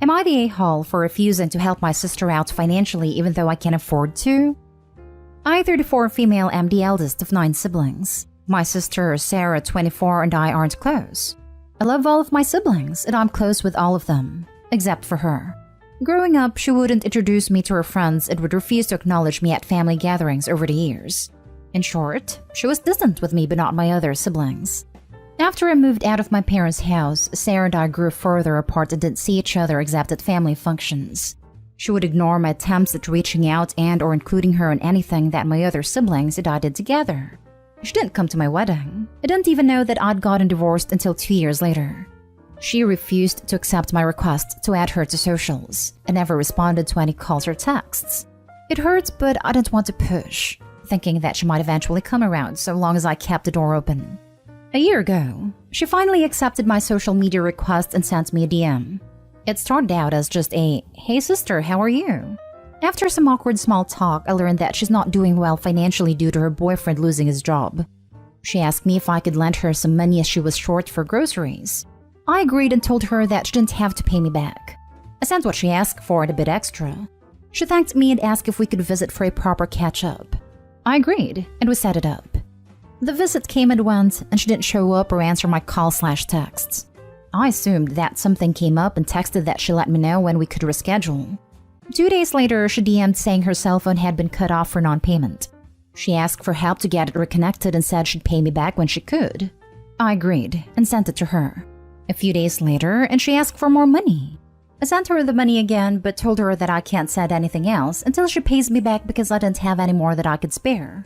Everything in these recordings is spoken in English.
Am I the a-hole for refusing to help my sister out financially even though I can't afford to? I, 34 female, am the eldest of 9 siblings. My sister, Sarah, 24, and I aren't close. I love all of my siblings, and I'm close with all of them, except for her. Growing up, she wouldn't introduce me to her friends and would refuse to acknowledge me at family gatherings over the years. In short, she was distant with me but not my other siblings. After I moved out of my parents' house, Sarah and I grew further apart and didn't see each other except at family functions. She would ignore my attempts at reaching out and or including her in anything that my other siblings and I did together. She didn't come to my wedding. I didn't even know that I'd gotten divorced until 2 years later. She refused to accept my request to add her to socials and never responded to any calls or texts. It hurt, but I didn't want to push, thinking that she might eventually come around so long as I kept the door open. A year ago, she finally accepted my social media request and sent me a DM. It started out as just a, "Hey sister, how are you?" After some awkward small talk, I learned that she's not doing well financially due to her boyfriend losing his job. She asked me if I could lend her some money as she was short for groceries. I agreed and told her that she didn't have to pay me back. I sent what she asked for and a bit extra. She thanked me and asked if we could visit for a proper catch-up. I agreed, and we set it up. The visit came and went, and she didn't show up or answer my call/texts. I assumed that something came up and texted that she let me know when we could reschedule. 2 days later, she DM'd saying her cell phone had been cut off for non-payment. She asked for help to get it reconnected and said she'd pay me back when she could. I agreed and sent it to her. A few days later, and she asked for more money. I sent her the money again, but told her that I can't send anything else until she pays me back because I didn't have any more that I could spare.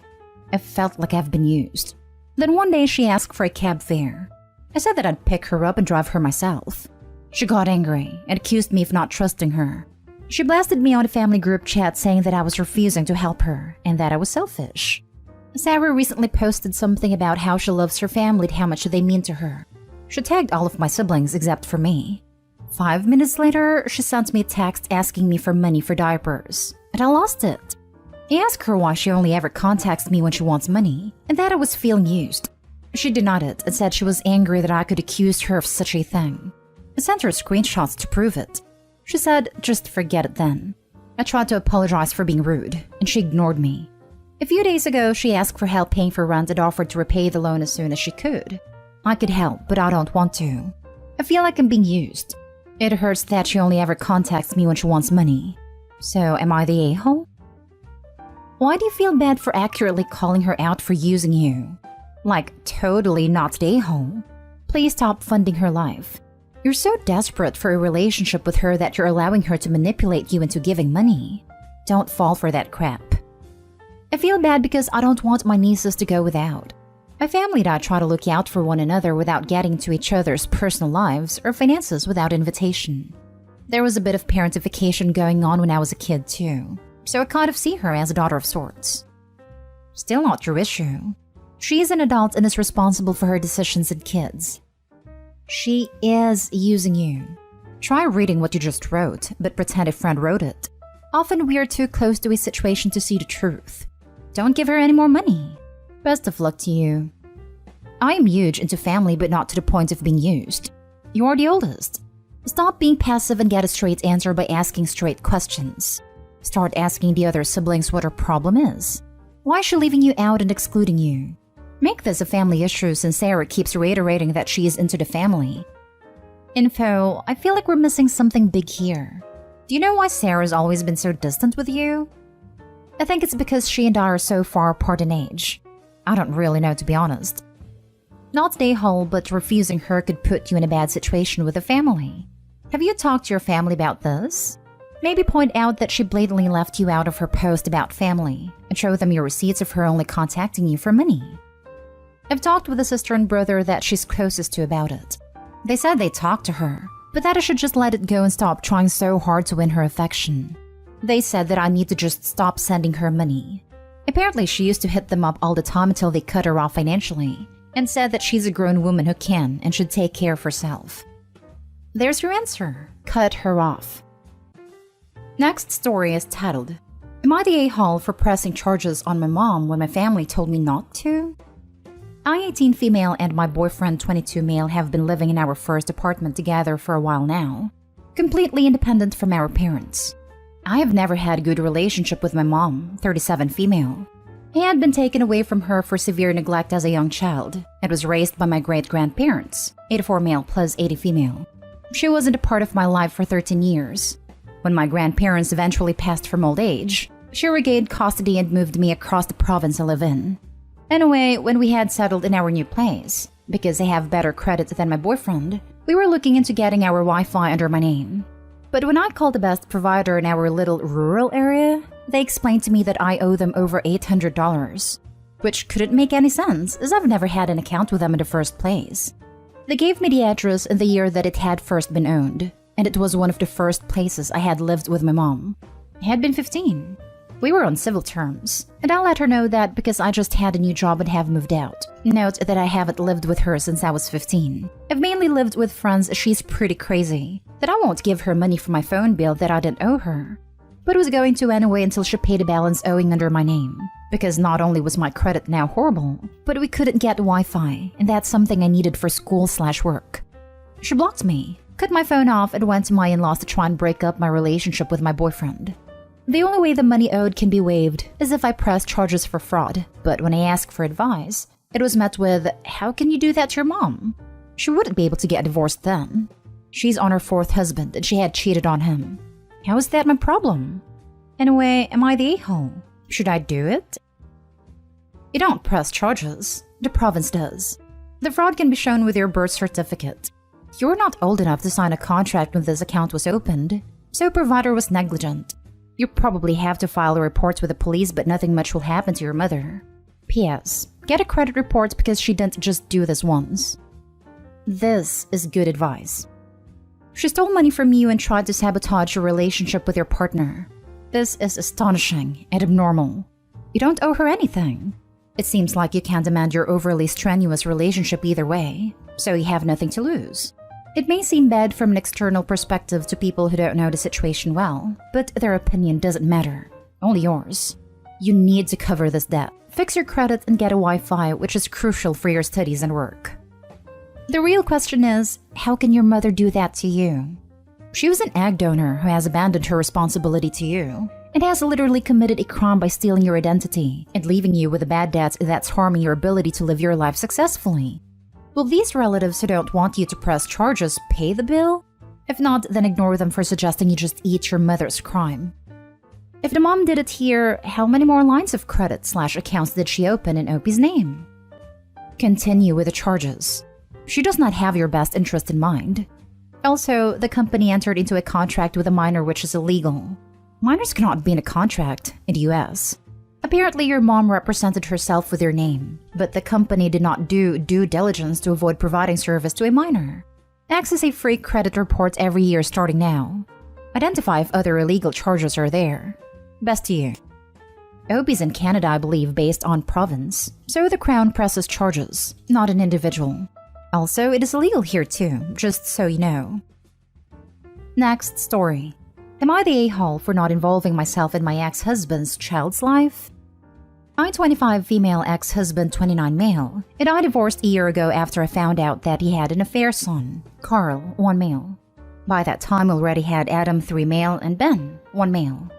I felt like I've been used. Then one day she asked for a cab fare. I said that I'd pick her up and drive her myself. She got angry and accused me of not trusting her. She blasted me on a family group chat saying that I was refusing to help her and that I was selfish. Sarah recently posted something about how she loves her family and how much they mean to her. She tagged all of my siblings except for me. 5 minutes later, she sent me a text asking me for money for diapers, and I lost it. I asked her why she only ever contacts me when she wants money, and that I was feeling used. She denied it and said she was angry that I could accuse her of such a thing. I sent her screenshots to prove it. She said, just forget it then. I tried to apologize for being rude, and she ignored me. A few days ago, she asked for help paying for rent and offered to repay the loan as soon as she could. I could help, but I don't want to. I feel like I'm being used. It hurts that she only ever contacts me when she wants money. So, am I the a-hole? Why do you feel bad for accurately calling her out for using you? Like, totally not the a-hole. Please stop funding her life. You're so desperate for a relationship with her that you're allowing her to manipulate you into giving money. Don't fall for that crap. I feel bad because I don't want my nieces to go without. My family and I try to look out for one another without getting into each other's personal lives or finances without invitation. There was a bit of parentification going on when I was a kid too, so I kind of see her as a daughter of sorts. Still not your issue. She is an adult and is responsible for her decisions and kids. She is using you. Try reading what you just wrote, but pretend a friend wrote it. Often we are too close to a situation to see the truth. Don't give her any more money. Best of luck to you. I am huge into family, but not to the point of being used. You are the oldest. Stop being passive and get a straight answer by asking straight questions. Start asking the other siblings what her problem is. Why is she leaving you out and excluding you? Make this a family issue since Sarah keeps reiterating that she is into the family. Info, I feel like we're missing something big here. Do you know why Sarah's always been so distant with you? I think it's because she and I are so far apart in age. I don't really know, to be honest. Not the a-hole, but refusing her could put you in a bad situation with the family. Have you talked to your family about this? Maybe point out that she blatantly left you out of her post about family and show them your receipts of her only contacting you for money. I've talked with a sister and brother that she's closest to about it. They said they talked to her, but that I should just let it go and stop trying so hard to win her affection. They said that I need to just stop sending her money. Apparently she used to hit them up all the time until they cut her off financially, and said that she's a grown woman who can and should take care of herself. There's your answer. Cut her off. Next story is titled, Am I the a-hole for pressing charges on my mom when my family told me not to? I, 18 female, and my boyfriend, 22 male, have been living in our first apartment together for a while now. completely independent from our parents. I have never had a good relationship with my mom, 37 female. I had been taken away from her for severe neglect as a young child and was raised by my great-grandparents, 84 male plus 80 female. She wasn't a part of my life for 13 years. When my grandparents eventually passed from old age, she regained custody and moved me across the province I live in. Anyway, when we had settled in our new place, because I have better credit than my boyfriend, we were looking into getting our Wi-Fi under my name. But when I called the best provider in our little rural area, they explained to me that I owe them over $800, which couldn't make any sense as I've never had an account with them in the first place. They gave me the address and the year that it had first been owned, and it was one of the first places I had lived with my mom. I had been 15. We were on civil terms, and I let her know that because I just had a new job and have moved out. Note that I haven't lived with her since I was 15. I've mainly lived with friends as she's pretty crazy, that I won't give her money for my phone bill that I didn't owe her. But was going to anyway until she paid a balance owing under my name. Because not only was my credit now horrible, but we couldn't get Wi-Fi, and that's something I needed for school/work. She blocked me, cut my phone off, and went to my in-laws to try and break up my relationship with my boyfriend. The only way the money owed can be waived is if I press charges for fraud, but when I asked for advice, it was met with, "How can you do that to your mom? She wouldn't be able to get divorced then. She's on her fourth husband and she had cheated on him. How is that my problem? Anyway, am I the a-hole? Should I do it?" You don't press charges. The province does. The fraud can be shown with your birth certificate. You're not old enough to sign a contract when this account was opened, so provider was negligent. You probably have to file a report with the police, but nothing much will happen to your mother. P.S. Get a credit report because she didn't just do this once. This is good advice. She stole money from you and tried to sabotage your relationship with your partner. This is astonishing and abnormal. You don't owe her anything. It seems like you can't demand your overly strenuous relationship either way, so you have nothing to lose. It may seem bad from an external perspective to people who don't know the situation well, but their opinion doesn't matter. Only yours. You need to cover this debt, fix your credit, and get a Wi-Fi, which is crucial for your studies and work. The real question is, how can your mother do that to you? She was an egg donor who has abandoned her responsibility to you, and has literally committed a crime by stealing your identity and leaving you with a bad debt that's harming your ability to live your life successfully. Will these relatives who don't want you to press charges pay the bill? If not, then ignore them for suggesting you just eat your mother's crime. If the mom did it here, how many more lines of credit/accounts did she open in Opie's name? Continue with the charges. She does not have your best interest in mind. Also, the company entered into a contract with a minor which is illegal. Minors cannot be in a contract in the US. Apparently, your mom represented herself with your name, but the company did not do due diligence to avoid providing service to a minor. Access a free credit report every year starting now. Identify if other illegal charges are there. Best to you. Opie's in Canada, I believe, based on province, so the Crown presses charges, not an individual. Also, it is illegal here too, just so you know. Next story. Am I the a-hole for not involving myself in my ex-husband's child's life? I, 25 female, ex-husband, 29 male, and I divorced a year ago after I found out that he had an affair son, Carl, 1 male. By that time, I already had Adam, 3 male, and Ben, 1 male.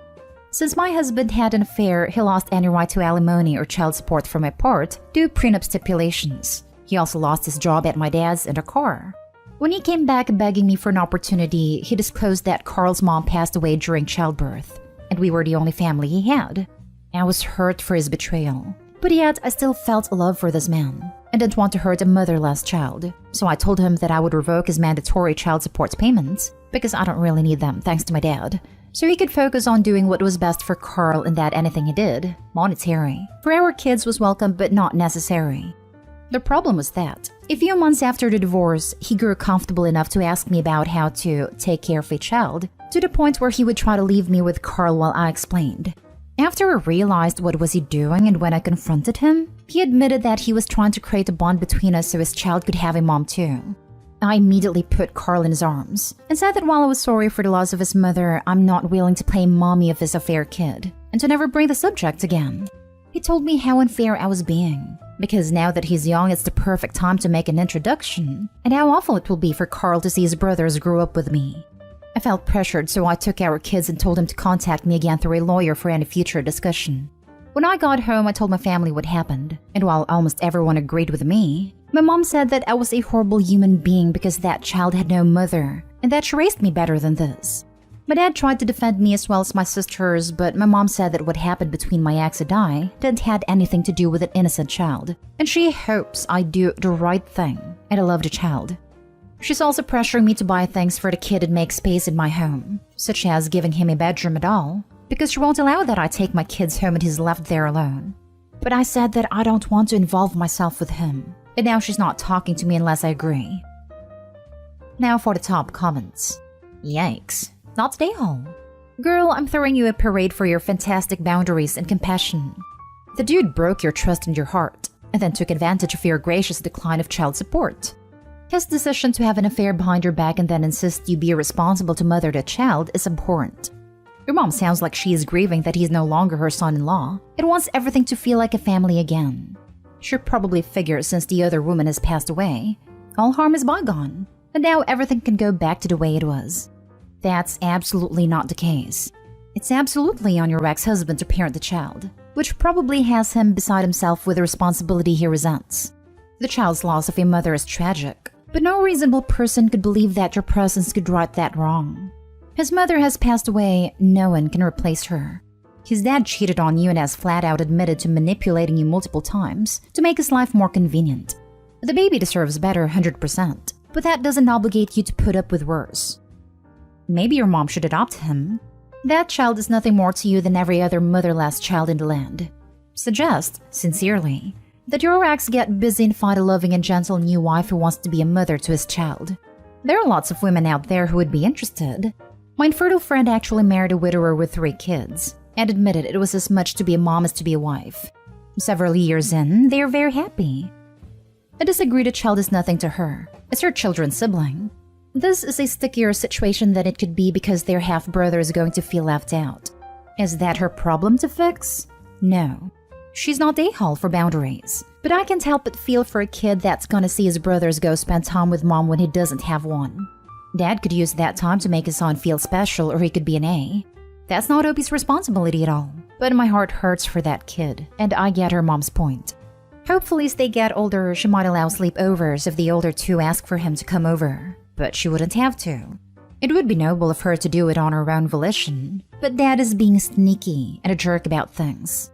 Since my husband had an affair, he lost any right to alimony or child support from my part due to prenup stipulations. He also lost his job at my dad's and a car. When he came back begging me for an opportunity, he disclosed that Carl's mom passed away during childbirth, and we were the only family he had. I was hurt for his betrayal, but yet I still felt love for this man, and didn't want to hurt a motherless child, so I told him that I would revoke his mandatory child support payments, because I don't really need them thanks to my dad, so he could focus on doing what was best for Carl and that anything he did, monetary, for our kids was welcome but not necessary. The problem was that, a few months after the divorce, he grew comfortable enough to ask me about how to take care of a child, to the point where he would try to leave me with Carl while I explained. After I realized what was he doing and when I confronted him, he admitted that he was trying to create a bond between us so his child could have a mom too. I immediately put Carl in his arms and said that while I was sorry for the loss of his mother, I'm not willing to play mommy of his affair kid, and to never bring the subject again. He told me how unfair I was being, because now that he's young, it's the perfect time to make an introduction, and how awful it will be for Carl to see his brothers grow up with me. I felt pressured, so I took our kids and told them to contact me again through a lawyer for any future discussion. When I got home, I told my family what happened, and while almost everyone agreed with me, my mom said that I was a horrible human being because that child had no mother, and that she raised me better than this. My dad tried to defend me as well as my sisters, but my mom said that what happened between my ex and I didn't have anything to do with an innocent child, and she hopes I do the right thing, and I love the child. She's also pressuring me to buy things for the kid and make space in my home, such as giving him a bedroom at all, because she won't allow that I take my kids home and he's left there alone. But I said that I don't want to involve myself with him, and now she's not talking to me unless I agree. Now for the top comments. Yikes. Not today, home. Girl, I'm throwing you a parade for your fantastic boundaries and compassion. The dude broke your trust and your heart, and then took advantage of your gracious decline of child support. His decision to have an affair behind your back and then insist you be responsible to mother the child is abhorrent. Your mom sounds like she is grieving that he is no longer her son-in-law and wants everything to feel like a family again. She probably figures since the other woman has passed away, all harm is bygone, and now everything can go back to the way it was. That's absolutely not the case. It's absolutely on your ex-husband to parent the child, which probably has him beside himself with the responsibility he resents. The child's loss of a mother is tragic, but no reasonable person could believe that your presence could right that wrong. His mother has passed away, no one can replace her. His dad cheated on you and has flat out admitted to manipulating you multiple times to make his life more convenient. The baby deserves better 100%, but that doesn't obligate you to put up with worse. Maybe your mom should adopt him. That child is nothing more to you than every other motherless child in the land. Suggest, sincerely, that your ex get busy and find a loving and gentle new wife who wants to be a mother to his child. There are lots of women out there who would be interested. My infertile friend actually married a widower with 3 kids, and admitted it was as much to be a mom as to be a wife. Several years in, they are very happy. I disagree the child is nothing to her. It's her children's sibling. This is a stickier situation than it could be because their half-brother is going to feel left out. Is that her problem to fix? No. She's not a-hole for boundaries, but I can't help but feel for a kid that's gonna see his brothers go spend time with mom when he doesn't have one. Dad could use that time to make his son feel special, or he could be an A. That's not Opie's responsibility at all, but my heart hurts for that kid, and I get her mom's point. Hopefully as they get older, she might allow sleepovers if the older two ask for him to come over, but she wouldn't have to. It would be noble of her to do it on her own volition, but Dad is being sneaky and a jerk about things.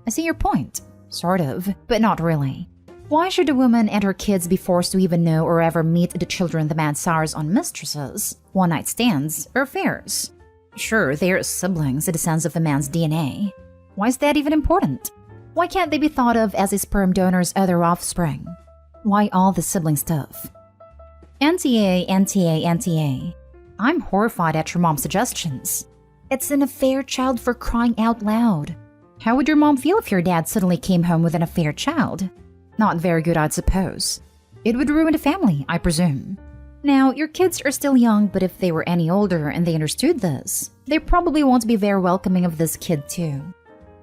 I see your point, sort of, but not really. Why should a woman and her kids be forced to even know or ever meet the children the man sires on mistresses, one-night stands, or affairs? Sure, they're siblings in the sense of a man's DNA. Why is that even important? Why can't they be thought of as a sperm donor's other offspring? Why all the sibling stuff? NTA, NTA, NTA. I'm horrified at your mom's suggestions. It's an affair child for crying out loud. How would your mom feel if your dad suddenly came home with an affair child? Not very good, I'd suppose. It would ruin the family, I presume. Now, your kids are still young, but if they were any older and they understood this, they probably won't be very welcoming of this kid too.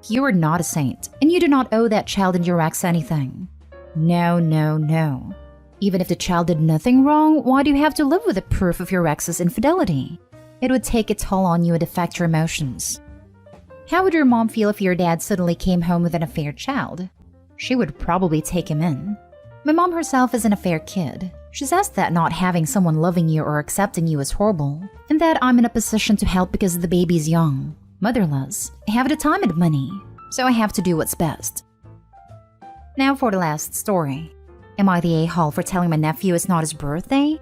You are not a saint, and you do not owe that child and your ex anything. No, no, no. Even if the child did nothing wrong, why do you have to live with the proof of your ex's infidelity? It would take a toll on you and affect your emotions. How would your mom feel if your dad suddenly came home with an affair child? She would probably take him in. My mom herself is an affair kid. She says that not having someone loving you or accepting you is horrible, and that I'm in a position to help because the baby's young, motherless, I have the time and money, so I have to do what's best. Now for the last story. Am I the a-hole for telling my nephew it's not his birthday?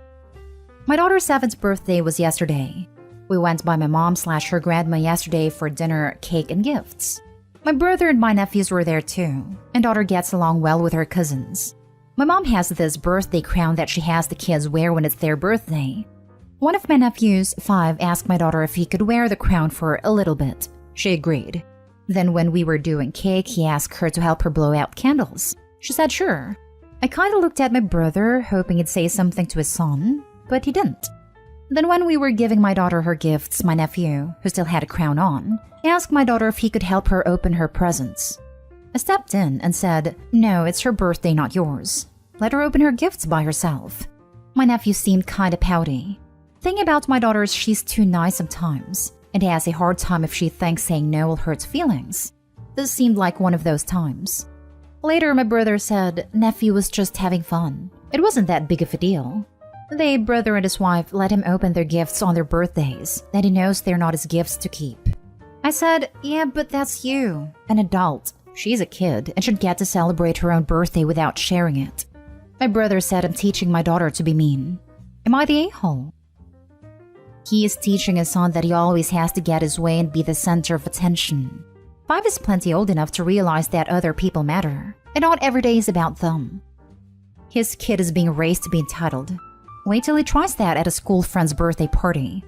My daughter's 7th birthday was yesterday. We went by my mom/her grandma yesterday for dinner, cake, and gifts. My brother and my nephews were there too, and daughter gets along well with her cousins. My mom has this birthday crown that she has the kids wear when it's their birthday. One of my nephews, 5, asked my daughter if he could wear the crown for a little bit. She agreed. Then when we were doing cake, he asked her to help her blow out candles. She said sure. I kinda looked at my brother, hoping he'd say something to his son, but he didn't. Then when we were giving my daughter her gifts, my nephew, who still had a crown on, asked my daughter if he could help her open her presents. I stepped in and said, "No, it's her birthday, not yours. Let her open her gifts by herself." My nephew seemed kinda pouty. Thing about my daughter is she's too nice sometimes, and has a hard time if she thinks saying no will hurt feelings. This seemed like one of those times. Later, my brother said nephew was just having fun. It wasn't that big of a deal. The brother and his wife let him open their gifts on their birthdays, and he knows they're not his gifts to keep. I said, yeah, but that's you, an adult. She's a kid and should get to celebrate her own birthday without sharing it. My brother said I'm teaching my daughter to be mean. Am I the a-hole? He is teaching his son that he always has to get his way and be the center of attention. 5 is plenty old enough to realize that other people matter, and not every day is about them. His kid is being raised to be entitled. Wait till he tries that at a school friend's birthday party.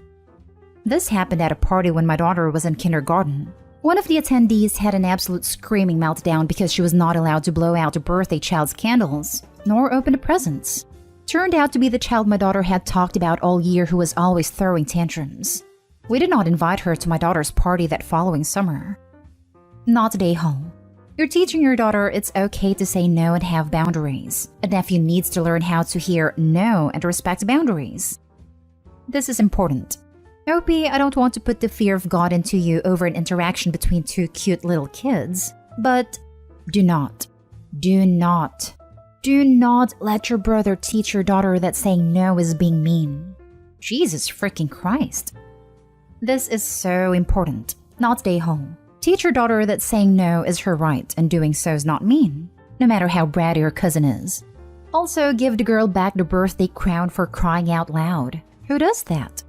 This happened at a party when my daughter was in kindergarten. One of the attendees had an absolute screaming meltdown because she was not allowed to blow out a birthday child's candles, nor open the presents. Turned out to be the child my daughter had talked about all year who was always throwing tantrums. We did not invite her to my daughter's party that following summer. Not a day home. You're teaching your daughter it's okay to say no and have boundaries. A nephew needs to learn how to hear no and respect boundaries. This is important. Opie, I don't want to put the fear of God into you over an interaction between 2 cute little kids, but do not let your brother teach your daughter that saying no is being mean. Jesus freaking Christ. This is so important. Not stay home. Teach your daughter that saying no is her right and doing so is not mean, no matter how bratty her cousin is. Also, give the girl back the birthday crown for crying out loud. Who does that?